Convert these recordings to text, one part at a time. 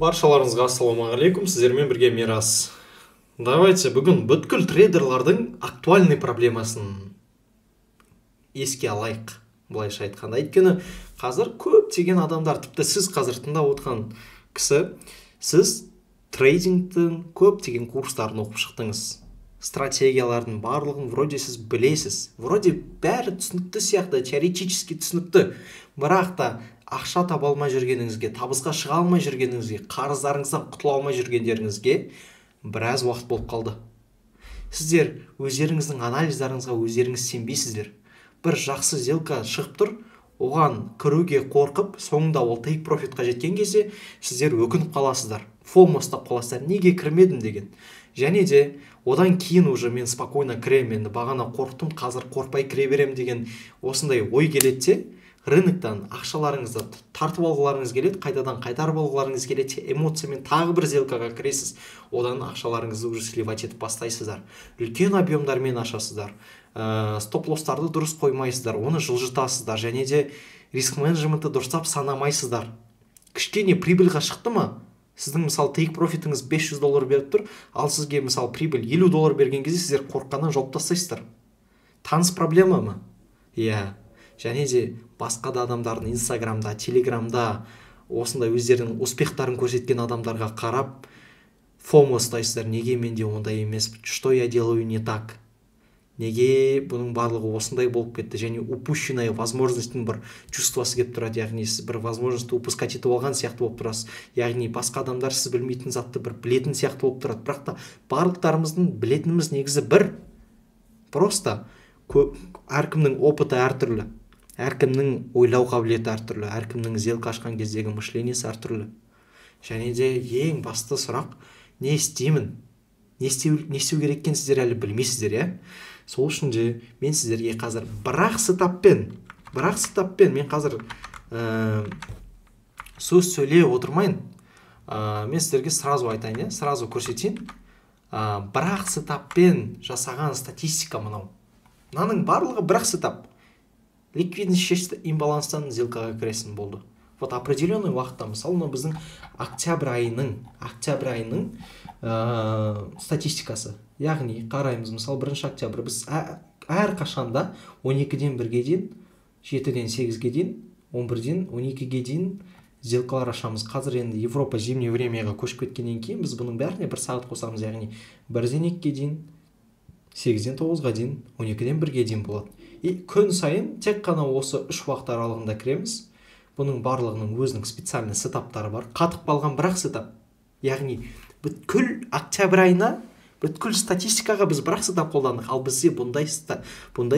Баршаларыңызға ассалаумағалейкум, сіздермен бірге Мирас. Давайте бүгін бүткіл трейдерлардың актуальный проблемасын еске алайық, былайша айтқанда. Өйткені қазір көптеген адамдар, тіпті сіз қазір тыңдап отырған кісі, сіз трейдингтің көптеген курстарын оқып шықтыңыз. Стратегиялардың барлығын вроде сіз білесіз. Вроде бәрі түсінікті сияқты, теоретически түсінікті. Бірақ та ақша таба алмай жүргеніңізге, табысқа шыға алмай жүргеніңізге, қарыздарыңыздан құтыла алмай жүргендеріңізге біраз уақыт болып қалды. Сіздер өздеріңіздің анализдарыңызға өздеріңіз сенбейсіздер. Бір жақсы сделка шығып тұр, оған кіруге қорқып, соңында ол take profitқа жеткен кезде сіздер өкініп қаласыздар. FOMO ұстап қаласыздар, неге кірмедім деген. Және де одан кейін уже мен спокойно кіремін, енді бағана қорқтым, қазір қорқпай кіре берем деген осындай ой келеді, рыноктан ақшаларыңызды тартып алғыларыңыз келеді, қайтадан қайтарып алғыларыңыз келеді, эмоциямен тағы бір сделкаға кіресіз, одан ақшаларыңызды уже сливать етіп бастайсыздар. Үлкен объемдармен ашасыздар, стоп-лостарды дұрыс қоймайсыздар, оны жылжытасыздар, және де риск менеджментті дұрыстап санамайсыздар. Кішкене прибыльға шықты ма, сіздің мысалы take profitіңіз $500 беріп тұр, ал сізге мысалы прибыль $50 берген кезде сіздер қорыққаннан жауып тастайсыздар. Таныс проблема ма? Иә. Және де басқа да адамдардың инстаграмда, телеграмда осындай өздерінің успехтарын көрсеткен адамдарға қарап FOMO ұстайсыздар. Неге менде ондай емес? Что я делаю не так? Неге бұның барлығы осындай болып кетті? Және упущенная возможностьтің бір чувствосы келіп тұрады, яғни сіз бір возможностьті упускать етіп алған сияқты болып тұрасыз. Яғни басқа адамдар сіз білмейтін затты бір білетін сияқты болып тұрады. Бірақ та барлықтарымыздың білетініміз негізі бір. Просто әркімнің опыты әртүрлі. Әркімнің ойлау қабілеті әртүрлі, әркімнің сделка ашқан кездегі мышлениесі әртүрлі. Және де ең басты сұрақ, не істеймін? Не істеу керек екенін сіздер әлі білмейсіздер, иә? Сол үшін де мен сіздерге қазір бірақ сетаппен мен қазір сөз сөйлей отырмайын. Мен сіздерге сразу айтайын, сразу көрсетейін. Бірақ сетаппен жасаған статистика мынау. Мынаның барлығы бірақ сетап. Ликвидность шешті, имбаланстан сделкаға кіресін болды. Вот определенный уақытта, мысалы, біздің октябрь айының статистикасы. Яғни, қараймыз, мысалы, 1 октябрь біз әр қашанда 12-ден 1-ге дейін, 7-ден 8-ге дейін, 11-ден 12-ге дейін сделкалар ашамыз. Қазір енді Европа зимний времяға көшіп кеткеннен кейін біз бұның бәріне 1 сағат қосамыз, яғни 1-ден 2-ге дейін, 8-ден 9-ға дейін, 12-ден 1-ге дейін болады. И күн сайын тек қана осы 3 уақыт аралығында кіреміз. Бұның барлығының өзінің специальный сетаптары бар. Қатып қалған бірақ сетап. Яғни бүткіл октябрь айына, бүткіл статистикаға біз бірақ сетап қолдандық. Ал бізде бұндай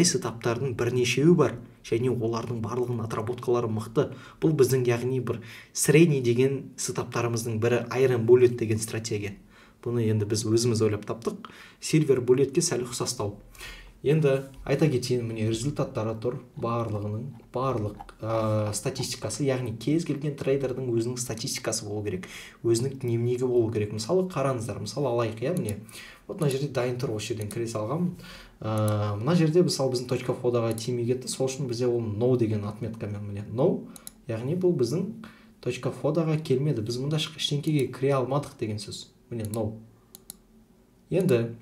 сетаптардың бірнешеуі бар. Және олардың барлығының отработкалары мықты. Бұл біздің яғни бір средний деген сетаптарымыздың бірі, Iron Bullet деген стратегия. Бұны енді біз өзіміз ойлап таптық. Silver Bulletке сәл ұқсастау. Енді айта кетейін, міне результаттары тұр, барлық статистикасы, яғни кез келген трейдердің өзінің статистикасы болу керек, өзінің дневнигі болу керек. Мысалы, қараңыздар, мысалы алайық, міне. Вот мына жерде дайын тұр, осы жерден кіре салғам. Мына жерде мысалы біздің точка входаға тимей кетті, сол үшін бізде ол no деген отметкамен, міне no, яғни бұл біздің точка входаға келмеді. Біз мұнда ештеңкеге кіре алмадық деген сөз. Міне no. Енді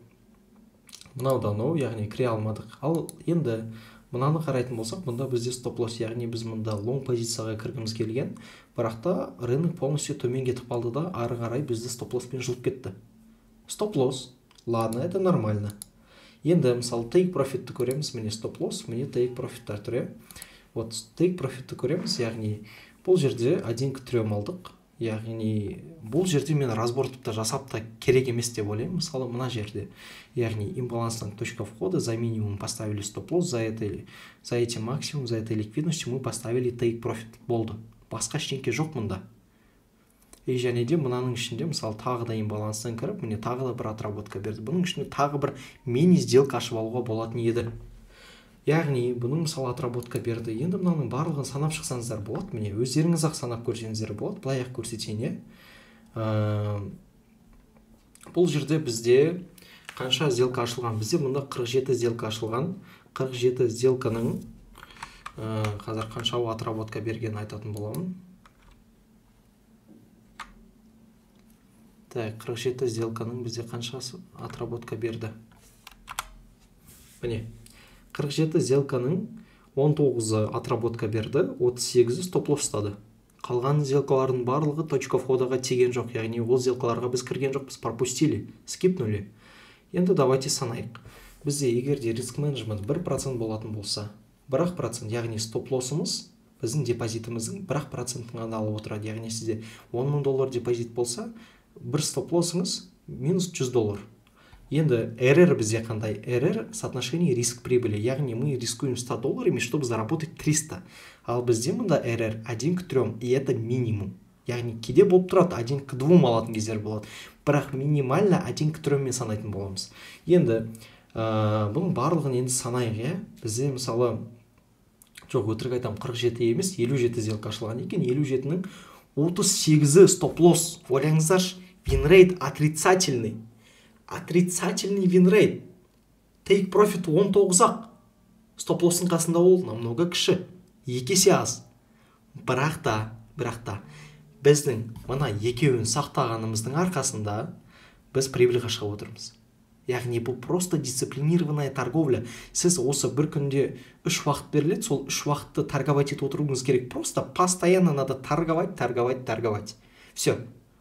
мынау да no, яғни кіре алмадық. Ал енді мынаны қарайтын болсақ, мұнда бізде стоп-лосс, яғни біз мұнда long позицияға кіргіміз келген, бірақ та рынок полностью төмен кетіп қалды да, ары қарай бізді стоп-лосспен жылып кетті. Стоп-лосс, ладно, это нормально. Енді мысалы take profitті көреміз, міне стоп-лосс, міне take profitті тұр. Вот take profitті көреміз, яғни бұл жерде 1-3 алдық. Яғни бұл жерде мен разбор тіпті жасап та керек емес деп ойлаймын. Мысалы мына жерде, яғни имбаланстың точка входа, за минимум поставили стоп-лосс, за эти максимум, за этой ликвидностью мы поставили take profit. Болды. Басқа ештеңке жоқ мұнда. И және де мынаның ішінде мысалы тағы да имбаланстан кіріп, міне тағы да бір отработка берді. Бұның ішінде тағы бір мини сделка ашып алуға болатын еді. Яғни бұның мысалы отработка берді. Енді мынаның барлығын санап шықсаңыздар болады. Міне өздеріңіз ақ санап көрсеңіздер болады. Былай ақ көрсетейін. Бұл жерде бізде қанша сделка ашылған? Бізде мұнда 47 сделка ашылған. 47 сделканың қазір қанша отработка берген айтатын боламын. Так, 47 сделканың бізде қаншасы отработка берді? Міне, 47 сделканың 19-ы отработка берді, 38-і стоп-лосс ұстады. Қалған сделкалардың барлығы точка входаға тиген жоқ, яғни ол сделкаларға біз кірген жоқпыз, пропустили, скипнули. Енді давайте санайық. Бізде егерде риск менеджмент 1% болатын болса, 1%, яғни стоп-лоссымыз біздің депозитіміздің 1% ғана алып отырады. Яғни сізде 10 мың доллар депозит болса, бір стоп-лоссыңыз минус 100 доллар. Енді РР бізде қандай? РР соотношение риск-прибыли, яғни мы рискуем 100 долларами, чтобы заработать 300. Ал бізде мұнда РР 1 к 3, и это минимум. Яғни кейде болып тұрады 1 к 2 алатын кездер болады. Бірақ минимально 1 к 3 мен санайтын боламыз. Енді бұның барлығын енді санайық, иә? Бізде мысалы, жоқ, өтірік айтам, 47 емес, 57 сделка ашылған екен. 57-нің 38-і стоп-лосс. Ойлаңыздаршы, вин-рейт отрицательный. Отрицательный вин-рейт. Take profit 19-ақ. Стоп-лоссын қасында ол намного кіші. 2 есе аз. Бірақ та, біздің мына екеуін сақтағанымыздың арқасында біз прибыльға шығып отырмыз. Яғни бұл просто дисциплинированная торговля. Сіз осы бір күнде 3 уақыт беріледі, сол 3 уақытты торговать етіп отыруыңыз керек. Просто постоянно надо торговать. Все.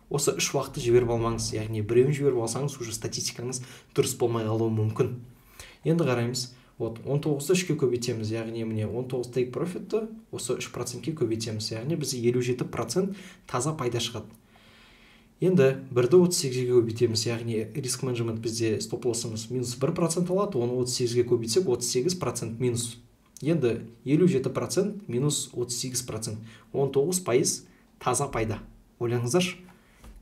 Осы 3 уақытты жіберіп алмаңыз. Яғни біреуін жіберіп алсаңыз, уже статистикаңыз дұрыс болмай қалуы мүмкін. Енді қараймыз. 19-ды 3-ке көбейтеміз, яғни міне 19 take profitті осы 3%-ке көбейтеміз, яғни бізде 57% таза пайда шығады. Енді 1-ді 38-ге көбейтеміз, яғни риск менеджмент бізде стоп-лоссымыз минус 1% алады, оны 38-ге көбейтсек 38% минус. Енді 57% минус 38%, 19% таза пайда. Ойлаңыздаршы,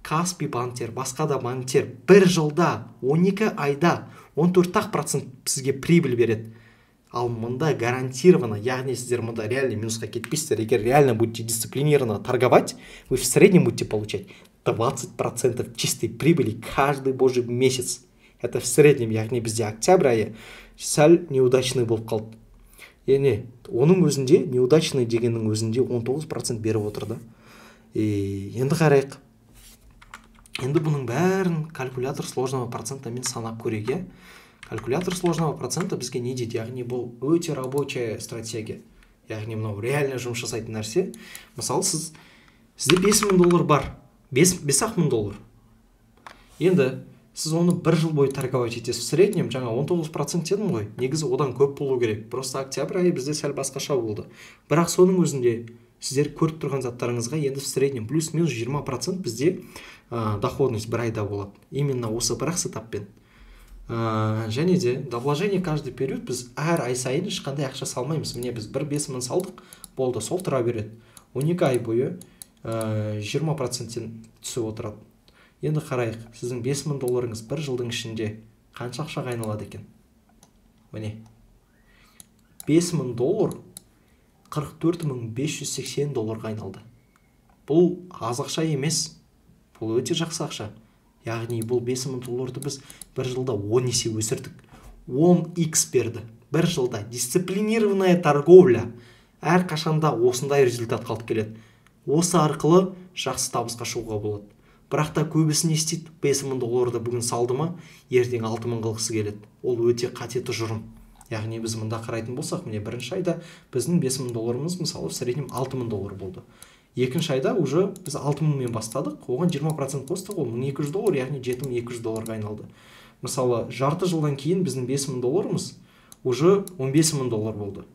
Каспи банктер, басқа да банктер 1 жылда, 12 айда 14% сізге прибыль береді. Ал мұнда гарантированно, яғни сіздер мұнда реально минусқа кетпейсіздер. Егер реально будете дисциплинированно торговать, вы в среднем будете получать 20% чистой прибыли каждый божий месяц. Это в среднем, яғни бізде октябрь айы сәл неудачный болып қалды. Яғни оның өзінде, неудачный дегеннің өзінде 19% беріп отырды. Енді қарайық. Енді бұның бәрін калькулятор сложного процентамен санап көрейік. Калькулятор сложного процента бізге не дейді? Яғни бұл өте рабочая стратегия. Яғни мынау реально жұмыс жасайтын нәрсе. Мысалы, сізде 5000 доллар бар. 5-ақ мың доллар. Енді сіз оны 1 жыл бойы торговать етесіз. В среднем жаңа 19% дедім ғой. Негізі одан көп болу керек. Просто октябрь айы бізде сәл басқаша болды. Бірақ соның өзінде сіздер көріп тұрған заттарыңызға енді в среднем плюс-минус 20% бізде доходность бір айда болады. Именно осы бірақ сетаппен. Және де до вложения каждый период біз әр ай сайын ешқандай ақша салмаймыз. Міне біз 1-5 салдық, болды, сол тұра береді. 12 ай бойы 20%-тен түсіп отырады. Енді қарайық, сіздің 5000 долларыңыз 1 жылдың ішінде қанша ақшаға айналады екен? Міне, 5000 доллар 44580 долларға айналды. Бұл аз ақша емес, бұл өте жақсы ақша. Яғни бұл 5000 долларды біз 1 жылда 10 есе өсірдік. 10x берді. 1 жылда дисциплинированная торговля. Әр қашанда осындай результат қалып келеді. Осы арқылы жақсы табысқа шығуға болады. Бірақ та көбісі не істейді? 5000 долларды бүгін салды ма, ертең 6000 қылғысы келеді. Ол өте қате тұжырым. Яғни біз мұнда қарайтын болсақ, міне бірінші айда біздің 5000 долларымыз мысалы в среднем 6000 доллар болды. Екінші айда уже біз 6000 мен бастадық, оған 20% қостық, ол 1200 доллар, яғни 7200 долларға айналды. Мысалы, жарты жылдан кейін біздің 5000 долларымыз уже 15000 доллар болды.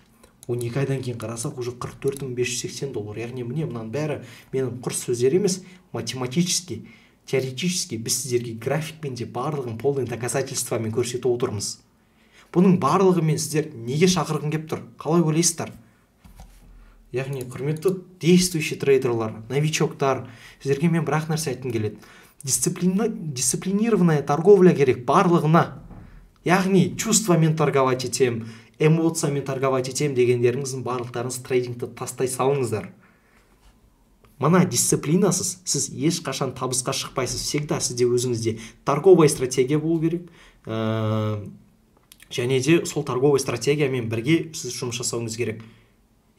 12 айдан кейін қарасақ, уже 44580 доллар. Яғни міне мұнан бәрі менің құр сөздер емес, математически, теоретически біз сіздерге графикпен де барлығын полный доказательствамен көрсетіп отырмыз. Бұның барлығымен сіздер неге шақырғым келіп тұр? Қалай ойлайсыздар? Яғни құрметті действующий трейдерлар, новичоктар, сіздерге мен бірақ нәрсе айтқым келеді. Дисциплинированная торговля керек барлығына. Яғни чувствамен торговать етем, эмоциямен торговать етем дегендеріңіздің барлықтарыңыз трейдингті тастай салыңыздар. Мына дисциплинасыз сіз ешқашан табысқа шықпайсыз. Всегда сізде өзіңізде торговая стратегия болу керек. Және де сол торговая стратегиямен бірге сіз жұмыс жасауыңыз керек.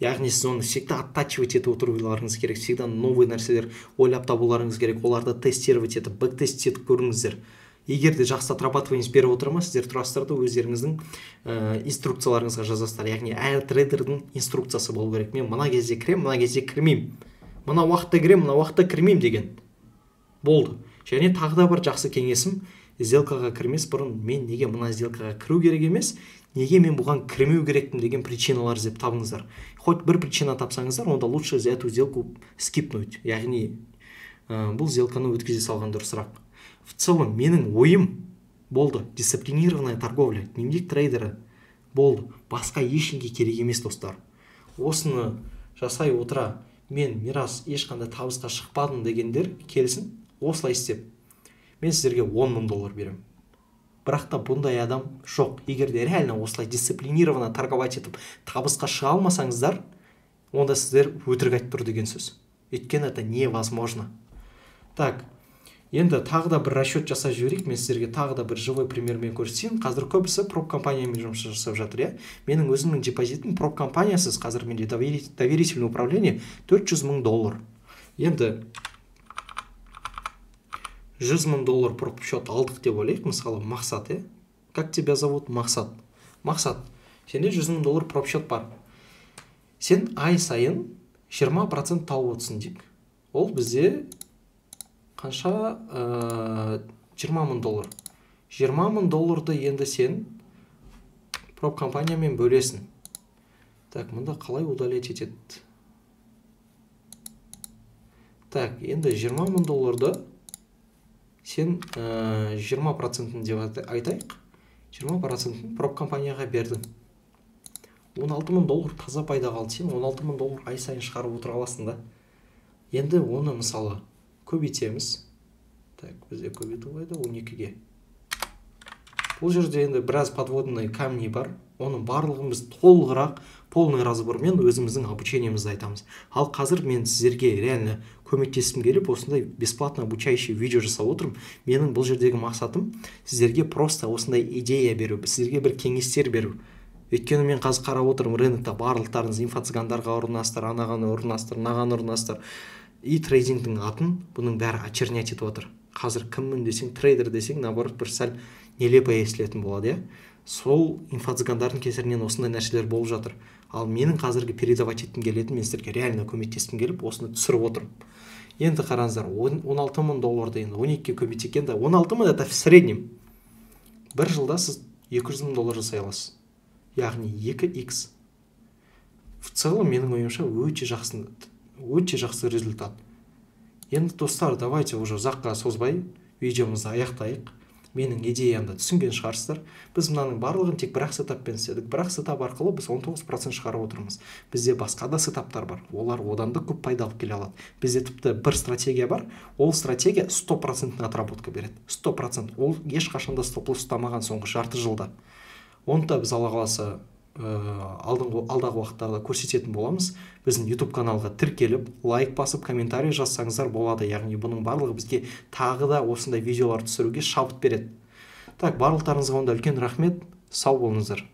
яғни сіз оны всегда оттачивать етіп отыруларыңыз керек, всегда новый нәрселер ойлап табуларыңыз керек, оларды тестировать етіп бэктест етіп көріңіздер. Егер де жақсы отрабатываниеңіз беріп отыр ма, сіздер тұрасыздар да өздеріңіздің инструкцияларыңызға жазасыздар. Яғни әр трейдердің инструкциясы болу керек. Мен мына кезде кіремін, мына кезде кірмеймін, мына уақытта кіремін, мына уақытта кірмеймін деген болды. Және тағы да бір жақсы кеңесім, сделкаға кірмес бұрын мен неге мына сделкаға кіру керек емес, неге мен бұған кірмеу керекпін деген причиналар іздеп табыңыздар. Хоть бір причина тапсаңыздар, онда лучше эту сделку скипнуть. Яғни бұл сделканы өткізе салған дұрысырақ. В целом менің ойым болды, дисциплинированная торговля, дневник трейдера болды. Басқа ешкімге керек емес, достар. Осыны жасай отыра мен мирас ешқандай табысқа шықпадым дегендер келсін, осылай істеп мен сіздерге 10 000 доллар беремін. Бірақ та бұндай адам жоқ. Егер де реально осылай дисциплинированно торговать етіп табысқа шыға алмасаңыздар, онда сіздер өтірік айтып тұр деген сөз. Өйткені это невозможно. Так, енді тағы да бір расчет жасап жіберейік. Мен сіздерге тағы да бір живой примермен көрсетейін. Қазір көбісі проб компаниямен жұмыс жасап жатыр, иә. Менің өзімнің депозитім проб компаниясыз, қазір менде доверительное управление 400 000 доллар. Енді 100 000 доллар проб счет алдық деп ойлайық. Мысалы, Мақсат, е? Как тебя зовут? Мақсат. Мақсат, сенде 100 000 доллар проб счет бар. Сен ай сайын 20% тауып отырсың дейік. Ол бізде қанша? 20 000 доллар. 20 000 долларды енді сен проб компаниямен бөлесің. Так, мұнда қалай удалять етеді? Так, енді 20 000 долларды сен 20% деп айтайық. 20% проб компанияға бердің. 16 000 доллар таза пайда қалды. Сен 16 000 доллар ай сайын шығарып отыра аласың да. Енді оны мысалы көбейтеміз. Так, бізде көбейту қайда? 12-ге. Бұл жерде енді біраз подводный камни бар. Оның барлығын біз толығырақ, полный разбормен өзіміздің обучениемізді айтамыз. Ал қазір мен сіздерге реально көмектескім келіп, осындай бесплатно обучающий видео жасап отырмын. Менің бұл жердегі мақсатым сіздерге просто осындай идея беру, сіздерге бір кеңестер беру. Өйткені мен қазір қарап отырмын, рынокта барлықтарыңыз инфо-цыгандарға ұрынасыздар, анаған ұрынасыздар, мынаған ұрынасыздар. И трейдингтің атын бұның бәрі очернять етіп отыр. Қазір кіммін десең, трейдер десең, наоборот бір сәл нелепо естілетін болады, иә. Сол инфо-цыгандардың кесірінен осындай нәрселер болып жатыр. Ал менің қазіргі передавать еткім келетін, мен сіздерге реально көмектескім келіп, осыны түсіріп отырмын. Енді қараңыздар, 16 000 долларды енді 12-ге көбейтсек, енді 16 000 это в среднем. Бір жылда сіз 200 000 доллар жасай аласыз. Яғни 2x. В целом, менің ойымша өте жақсы результат. Енді достар, давайте уже ұзаққа созбай видеомызды аяқтайық. Менің идеямды түсінген шығарсыздар. Біз мынаның барлығын тек бір-ақ сетаппен істедік. Бір-ақ сетап арқылы біз 19% шығарып отырмыз. Бізде басқа да сетаптар бар. Олар одан да көп пайда алып келе алады. Бізде тіпті бір стратегия бар. Ол стратегия 100% отработка береді. 100%. Ол ешқашанда стоп-лосс ұстамаған соңғы жарты жылда. Оны да біз Алла қаласа алдағы уақыттарда көрсететін боламыз. Біздің YouTube каналға тіркеліп, лайк басып, комментарий жазсаңыздар болады. Яғни бұның барлығы бізге тағы да осындай видеолар түсіруге шабыт береді. Так, барлықтарыңызға онда үлкен рахмет. Сау болыңыздар.